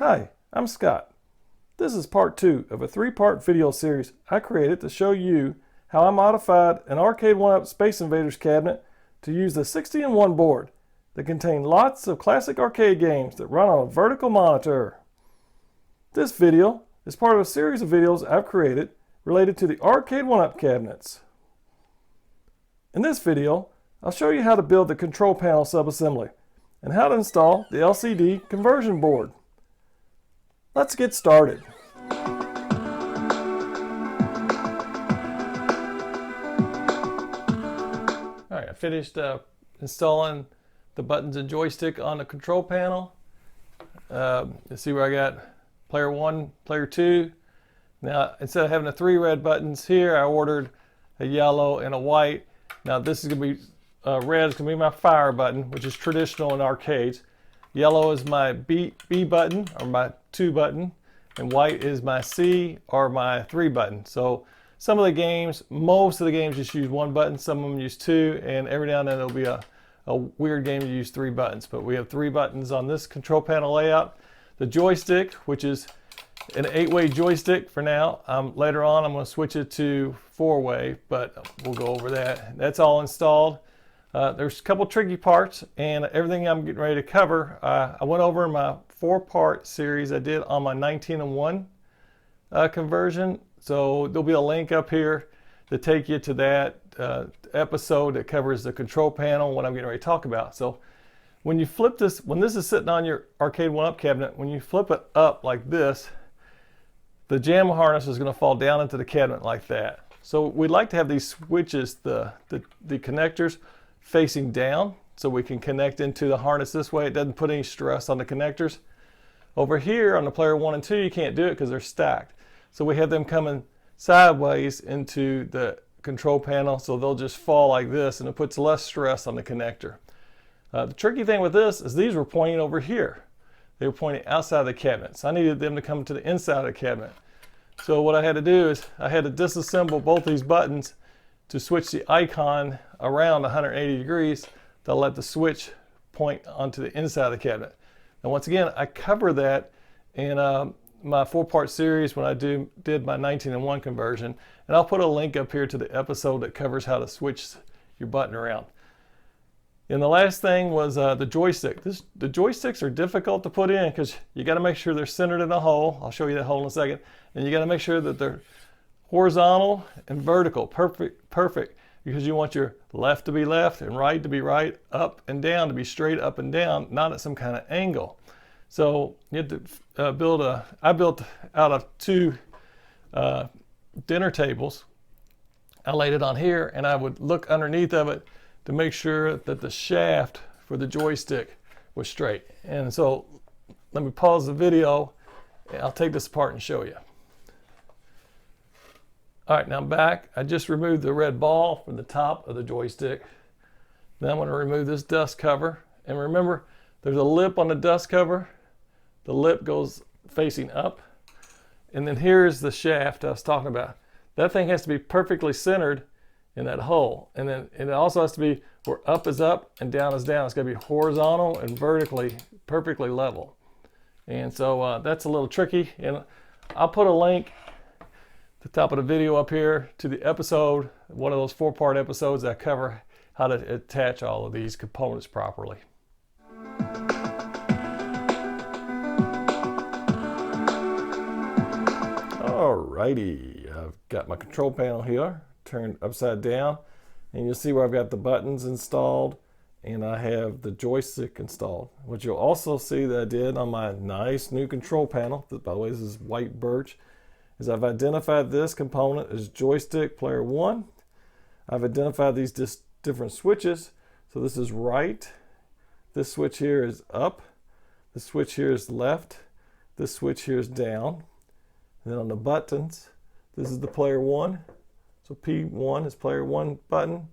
Hi, I'm Scott. This is part 2 of a 3-part video series I created to show you how I modified an Arcade1UP Space Invaders cabinet to use the 60-in-1 board that contained lots of classic arcade games that run on a vertical monitor. This video is part of a series of videos I've created related to the Arcade1UP cabinets. In this video, I'll show you how to build the control panel subassembly and how to install the LCD conversion board. Let's get started. Alright, I finished installing the buttons and joystick on the control panel. You see where I got player 1, player 2. Now, instead of having the 3 red buttons here, I ordered a yellow and a white. Now, this is going to be red is going to be my fire button, which is traditional in arcades. Yellow is my B button, or my 2 button, and white is my C, or my 3 button. So some of the games, most of the games just use 1 button, some of them use 2, and every now and then there'll be a weird game to use 3 buttons. But we have 3 buttons on this control panel layout. The joystick, which is an 8-way joystick for now. Later on I'm going to switch it to 4-way, but we'll go over that. That's all installed. There's a couple tricky parts, and everything I'm getting ready to cover, I went over in my 4-part series I did on my 19-in-1 conversion. So there'll be a link up here to take you to that episode that covers the control panel, what I'm getting ready to talk about. So when you flip this, when this is sitting on your Arcade1UP cabinet, when you flip it up like this, the JAMA harness is going to fall down into the cabinet like that. So we'd like to have these switches, the connectors, facing down so we can connect into the harness this way. It doesn't put any stress on the connectors. Over here on the player 1 and 2, you can't do it because they're stacked. So we have them coming sideways into the control panel, so they'll just fall like this, and it puts less stress on the connector. The tricky thing with this is these were pointing over here. They were pointing outside the cabinet, so I needed them to come to the inside of the cabinet. So what I had to do is I had to disassemble both these buttons to switch the icon around 180 degrees to let the switch point onto the inside of the cabinet. And once again, I cover that in my 4-part series when I did my 19-in-1 conversion, and I'll put a link up here to the episode that covers how to switch your button around. And the last thing was the joystick. The joysticks are difficult to put in because you got to make sure they're centered in a hole. I'll show you that hole in a second. And you got to make sure that they're horizontal and vertical, perfect, because you want your left to be left and right to be right, up and down to be straight up and down, not at some kind of angle. So you have to I built out of 2 dinner tables. I laid it on here, and I would look underneath of it to make sure that the shaft for the joystick was straight. And so let me pause the video, and I'll take this apart and show you. All right, now I'm back. I just removed the red ball from the top of the joystick. Then I'm going to remove this dust cover. And remember, there's a lip on the dust cover. The lip goes facing up. And then here's the shaft I was talking about. That thing has to be perfectly centered in that hole. And then it also has to be where up is up and down is down. It's got to be horizontal and vertically perfectly level. And so that's a little tricky. And I'll put a link the top of the video up here to the episode, one of those 4-part episodes that cover how to attach all of these components properly. Alrighty, I've got my control panel here turned upside down, and you'll see where I've got the buttons installed and I have the joystick installed. What you'll also see that I did on my nice new control panel, by the way this is white birch, is I've identified this component as joystick player 1. I've identified these different switches. So this is right. This switch here is up. This switch here is left. This switch here is down. And then on the buttons, this is the player 1. So P1 is player 1 button.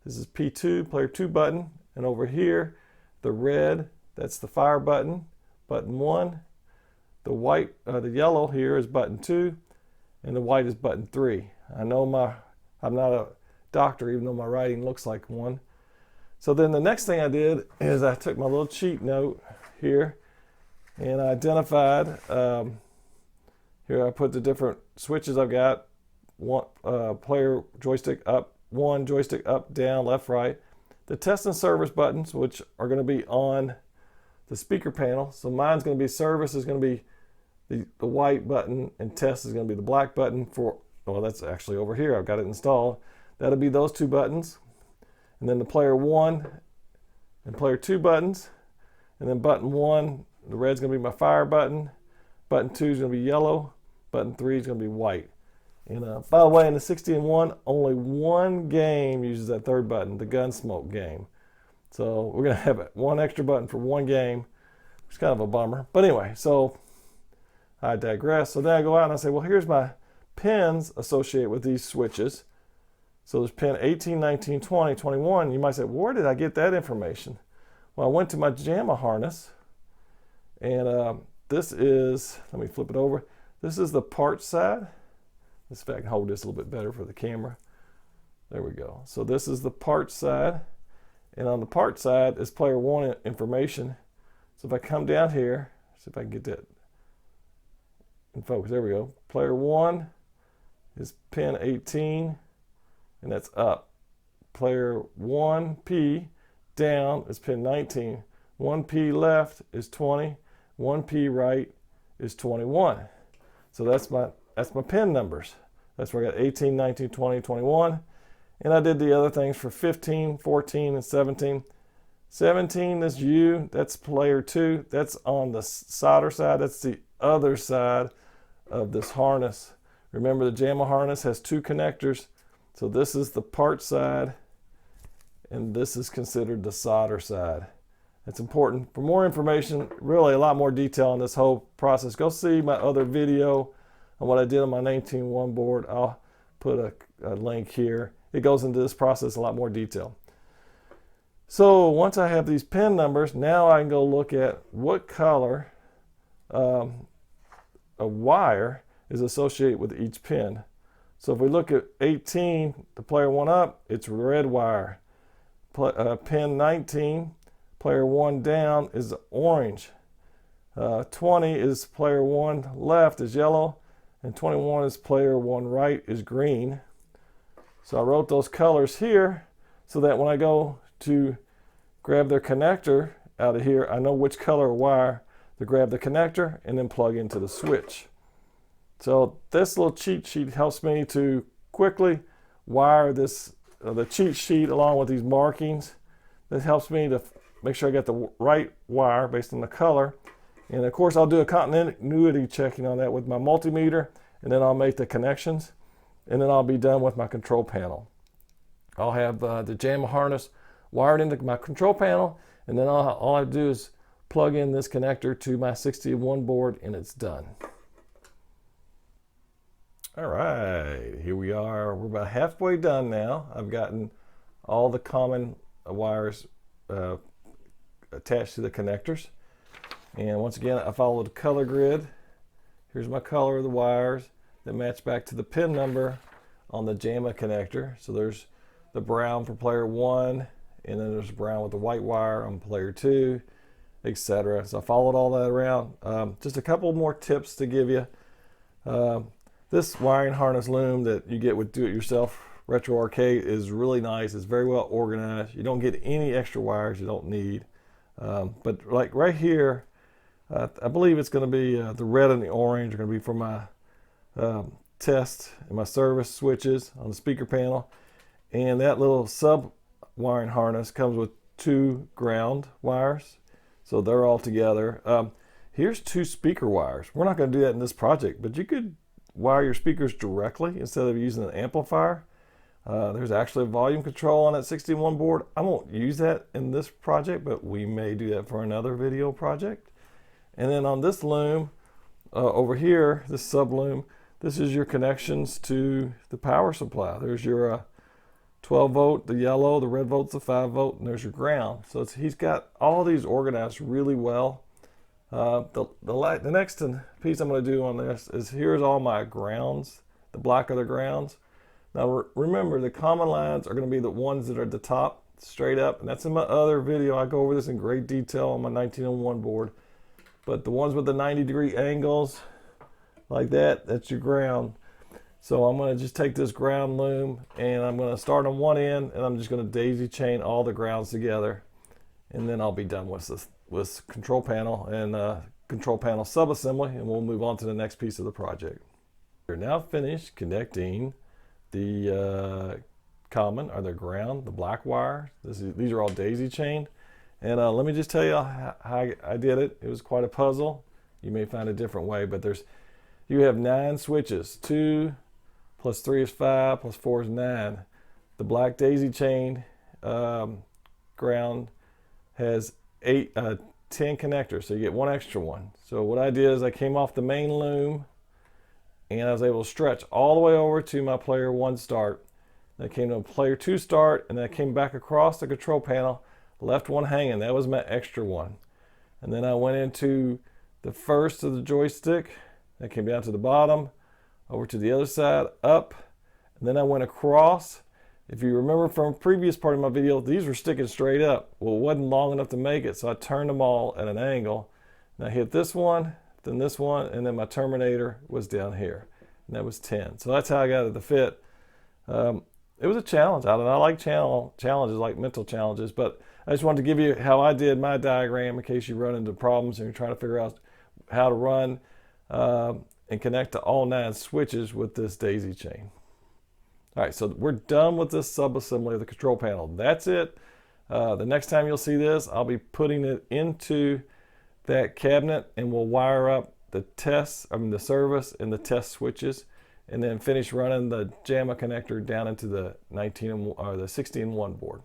This is P2, player 2 button. And over here, the red, that's the fire button, button 1. The white, the yellow here is button 2, and the white is button 3. I know I'm not a doctor, even though my writing looks like one. So then the next thing I did is I took my little cheat note here And I identified, here I put the different switches I've got. One player joystick up, one joystick up, down, left, right. The test and service buttons, which are going to be on the speaker panel. So mine's going to be service is going to be the white button, and test is going to be the black button for, well, that's actually over here. I've got it installed. That'll be those two buttons. And then the player 1 and player 2 buttons. And then button 1, the red's going to be my fire button. Button 2 is going to be yellow. Button 3 is going to be white. And by the way, in the 60-in-1, only one game uses that third button, the Gunsmoke game. So we're going to have one extra button for one game, which is kind of a bummer. But anyway, so I digress. So then I go out and I say, well, here's my pins associated with these switches. So there's pin 18, 19, 20, 21. You might say, where did I get that information? Well, I went to my JAMA harness, and this is, let me flip it over. This is the parts side. Let's see if I can hold this a little bit better for the camera. There we go. So this is the parts side. And on the parts side is player 1 information. So if I come down here, see if I can get that in focus. There we go. Player 1 is pin 18, and that's up. Player 1P down is pin 19. 1P left is 20. 1P right is 21. So that's my pin numbers. That's where I got 18, 19, 20, 21. And I did the other things for 15, 14, and 17. 17 is U, that's player 2. That's on the solder side. That's the other side of this harness. Remember, the JAMA harness has 2 connectors. So this is the part side, and this is considered the solder side. It's important. For more information, really a lot more detail on this whole process, go see my other video on what I did on my 19-1 board. I'll put a link here. It goes into this process in a lot more detail. So once I have these pin numbers, now I can go look at what color a wire is associated with each pin. So if we look at 18, the player 1 up, it's red wire. Pin 19, player 1 down, is orange. 20 is player 1 left is yellow, and 21 is player 1 right is green. So I wrote those colors here so that when I go to grab their connector out of here, I know which color wire to grab the connector and then plug into the switch. So this little cheat sheet helps me to quickly wire this, the cheat sheet along with these markings. This helps me to make sure I get the right wire based on the color. And of course, I'll do a continuity checking on that with my multimeter, and then I'll make the connections, and then I'll be done with my control panel. I'll have the JAMA harness wired into my control panel, and then all I do is plug in this connector to my 60-in-1 board, and it's done. All right, here we are. We're about halfway done now. I've gotten all the common wires attached to the connectors. And once again, I followed the color grid. Here's my color of the wires that match back to the pin number on the JAMA connector. So there's the brown for player 1, and then there's brown with the white wire on player 2, etc. So I followed all that around. Just a couple more tips to give you. This wiring harness loom that you get with do-it-yourself retro arcade is really nice. It's very well organized. You don't get any extra wires you don't need. But like right here, I believe it's going to be the red and the orange are going to be for my test and my service switches on the speaker panel. And that little sub wiring harness comes with 2 ground wires. So they're all together. Here's 2 speaker wires. We're not going to do that in this project, but you could wire your speakers directly instead of using an amplifier. There's actually a volume control on that 60-in-1 board. I won't use that in this project, but we may do that for another video project. And then on this loom over here, this sub loom, this is your connections to the power supply. There's your 12 volt, the yellow, the red volt's the 5 volt, and there's your ground. So he's got all these organized really well. The next piece I'm going to do on this is here's all my grounds, the black are the grounds. Now remember, the common lines are going to be the ones that are at the top, straight up, and that's in my other video. I go over this in great detail on my 19-in-1 board. but the ones with the 90-degree angles like that, that's your ground. So I'm going to just take this ground loom and I'm going to start on one end, and I'm just going to daisy chain all the grounds together, and then I'll be done with this control panel and control panel subassembly, and we'll move on to the next piece of the project. We're now finished connecting the common, or the ground, the black wire. These are all daisy chained, and let me just tell you how I did it. It was quite a puzzle. You may find a different way, but you have 9 switches. 2 plus 3 is 5, plus 4 is 9. The black daisy chain ground has 10 connectors, so you get 1 extra one. So what I did is I came off the main loom, and I was able to stretch all the way over to my player 1 start. Then I came to a player 2 start, and then I came back across the control panel, left one hanging. That was my extra one. And then I went into the first of the joystick. I came down to the bottom, over to the other side, up, and then I went across. If you remember from a previous part of my video, these were sticking straight up. Well, it wasn't long enough to make it, so I turned them all at an angle. And I hit this one, then this one, and then my terminator was down here, and that was 10. So that's how I got it to fit. It was a challenge. I like challenges, like mental challenges, but I just wanted to give you how I did my diagram in case you run into problems and you're trying to figure out how to run and connect to all 9 switches with this daisy chain. All right, so we're done with this subassembly of the control panel. That's it. The next time you'll see this, I'll be putting it into that cabinet, and we'll wire up the service and the test switches, and then finish running the JAMA connector down into the 16-1 board.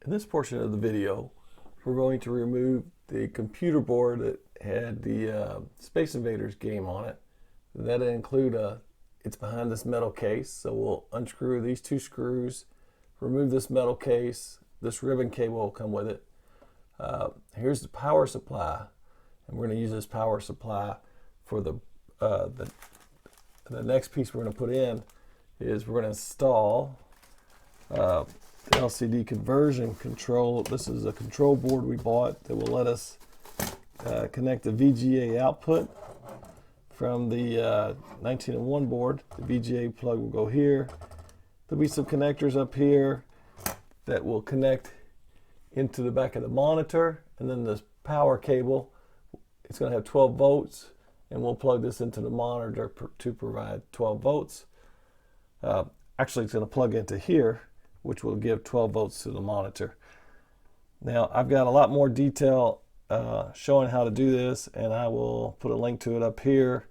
In this portion of the video, we're going to remove the computer board that had the Space Invaders game on it. That'll include it's behind this metal case, so we'll unscrew these 2 screws, remove this metal case. This ribbon cable will come with it. Here's the power supply, and we're going to use this power supply for the next piece we're going to put in. Is we're going to install the LCD conversion control. This is a control board we bought that will let us connect the VGA output from the 19-1 board. The VGA plug will go here. There'll be some connectors up here that will connect into the back of the monitor, and then this power cable, it's going to have 12 volts, and we'll plug this into the monitor to provide 12 volts. Actually, it's going to plug into here, which will give 12 volts to the monitor. Now, I've got a lot more detail showing how to do this, and I will put a link to it up here,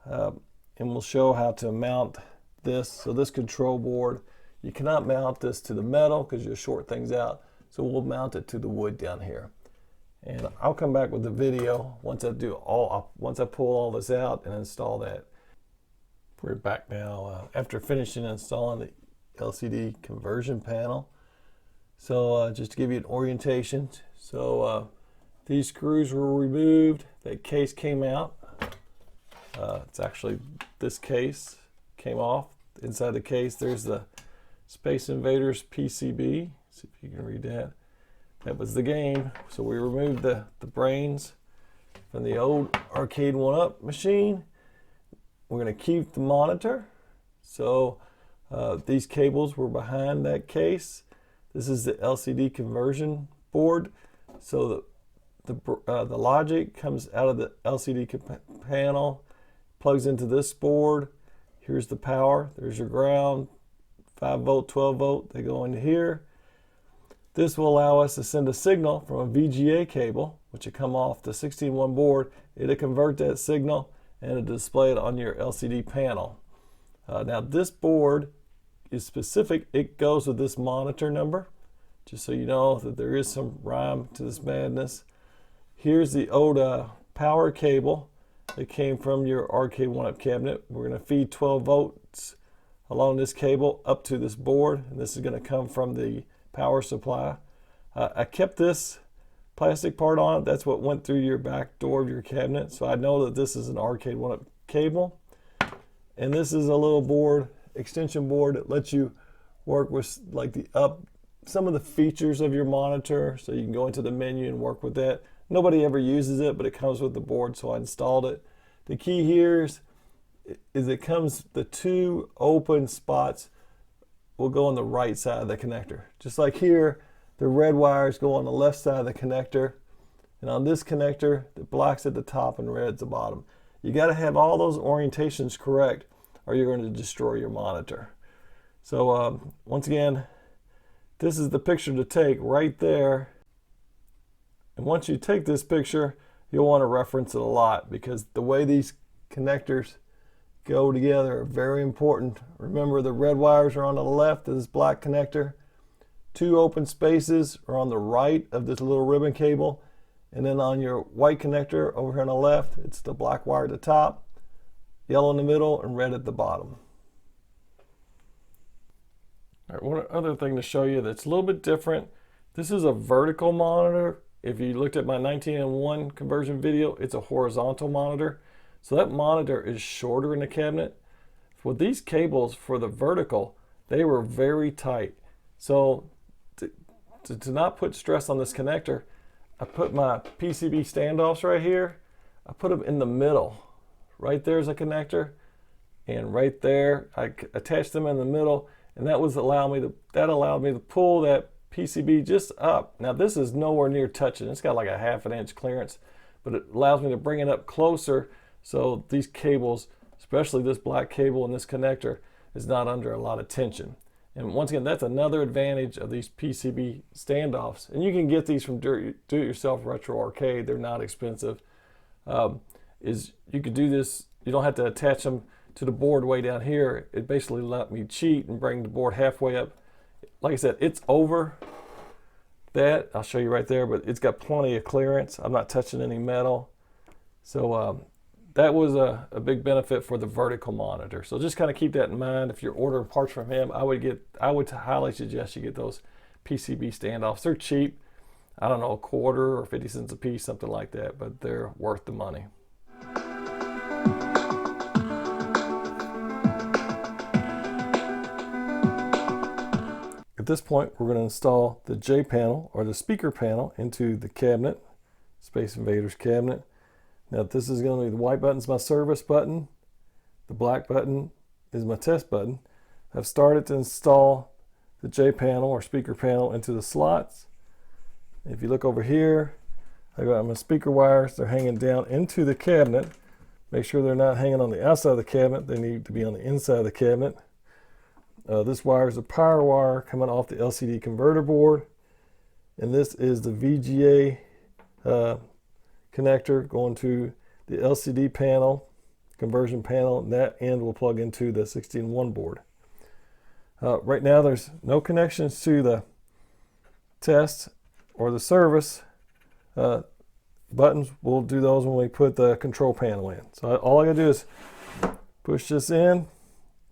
and we'll show how to mount this. So this control board, you cannot mount this to the metal because you'll short things out, so we'll mount it to the wood down here. And I'll come back with the video once I pull all this out and install that. We're back now after finishing installing the LCD conversion panel. So just to give you an orientation, so these screws were removed, that case came out. It's actually this case came off. Inside the case there's the Space Invaders PCB. See if you can read that. That was the game. So we removed the brains from the old Arcade1UP machine. We're going to keep the monitor. So these cables were behind that case. This is the LCD conversion board. So the logic comes out of the LCD panel, plugs into this board. Here's the power. There's your ground. 5 volt, 12 volt, they go into here. This will allow us to send a signal from a VGA cable, which will come off the 16-1 board. It'll convert that signal and it'll display it on your LCD panel. Now this board is specific. It goes with this monitor number, just so you know that there is some rhyme to this madness. Here's the old power cable that came from your Arcade1UP cabinet. We're going to feed 12 volts along this cable up to this board, and this is going to come from the power supply. I kept this plastic part on. That's what went through your back door of your cabinet, so I know that this is an Arcade1UP cable. And this is a little board extension board. It lets you work with like some of the features of your monitor, so you can go into the menu and work with that. Nobody ever uses it, but it comes with the board, so I installed it. The key here is it comes, the two open spots will go on the right side of the connector. Just like here, the red wires go on the left side of the connector, and on this connector, the black's at the top and red's the bottom. You got to have all those orientations correct, or you're going to destroy your monitor. So once again, this is the picture to take right there. And once you take this picture, you'll want to reference it a lot, because the way these connectors go together are very important. Remember, the red wires are on the left of this black connector. Two open spaces are on the right of this little ribbon cable. And then on your white connector over here on the left, it's the black wire at the top, yellow in the middle, and red at the bottom. All right, one other thing to show you that's a little bit different. This is a vertical monitor. If you looked at my 19:1 conversion video, it's a horizontal monitor. So that monitor is shorter in the cabinet. With these cables for the vertical, they were very tight. So to not put stress on this connector, I put my PCB standoffs right here. I put them in the middle. Right there's a connector, and right there I attached them in the middle, and that allowed me to pull that PCB just up. Now this is nowhere near touching. It's got like a 1/2 inch clearance, but it allows me to bring it up closer, so these cables, especially this black cable and this connector, is not under a lot of tension. And once again, that's another advantage of these PCB standoffs. And you can get these from do-it-yourself Retro Arcade. They're not expensive. Is you could do this, you don't have to attach them to the board way down here. It basically let me cheat and bring the board halfway up. Like I said, it's over that. I'll show you right there, but it's got plenty of clearance. I'm not touching any metal. So that was a big benefit for the vertical monitor. So just kind of keep that in mind. If you're ordering parts from him, I would highly suggest you get those PCB standoffs. They're cheap. I don't know, $1 or 50 cents a piece, something like that, but they're worth the money. At this point, we're going to install the J panel, or the speaker panel, into the cabinet, Space Invaders cabinet. Now this is going to be, the white button is my service button. The black button is my test button. I've started to install the J panel or speaker panel into the slots. If you look over here, I got my speaker wires. They're hanging down into the cabinet. Make sure they're not hanging on the outside of the cabinet. They need to be on the inside of the cabinet. This wire is a power wire coming off the LCD converter board. And this is the VGA connector going to the LCD panel, conversion panel, and that end will plug into the 16:1 board. Right now there's no connections to the test or the service buttons. We'll do those when we put the control panel in. So all I gotta do is push this in,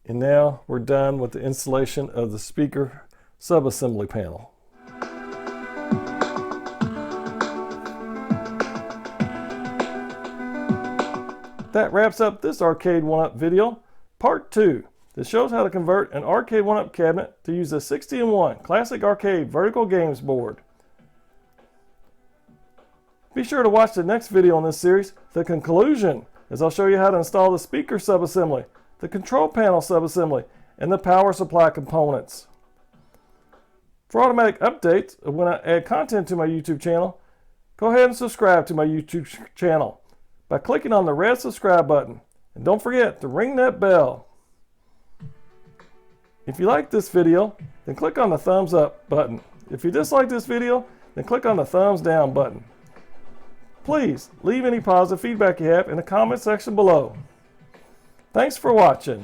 and now we're done with the installation of the speaker sub-assembly panel. That wraps up this Arcade1UP video, part 2. This shows how to convert an Arcade1UP cabinet to use a 16:1 classic arcade vertical games board. Be sure to watch the next video in this series, the conclusion, as I'll show you how to install the speaker subassembly, the control panel subassembly, and the power supply components. For automatic updates of when I add content to my YouTube channel, go ahead and subscribe to my YouTube channel by clicking on the red subscribe button. And don't forget to ring that bell. If you like this video, then click on the thumbs up button. If you dislike this video, then click on the thumbs down button. Please leave any positive feedback you have in the comment section below. Thanks for watching.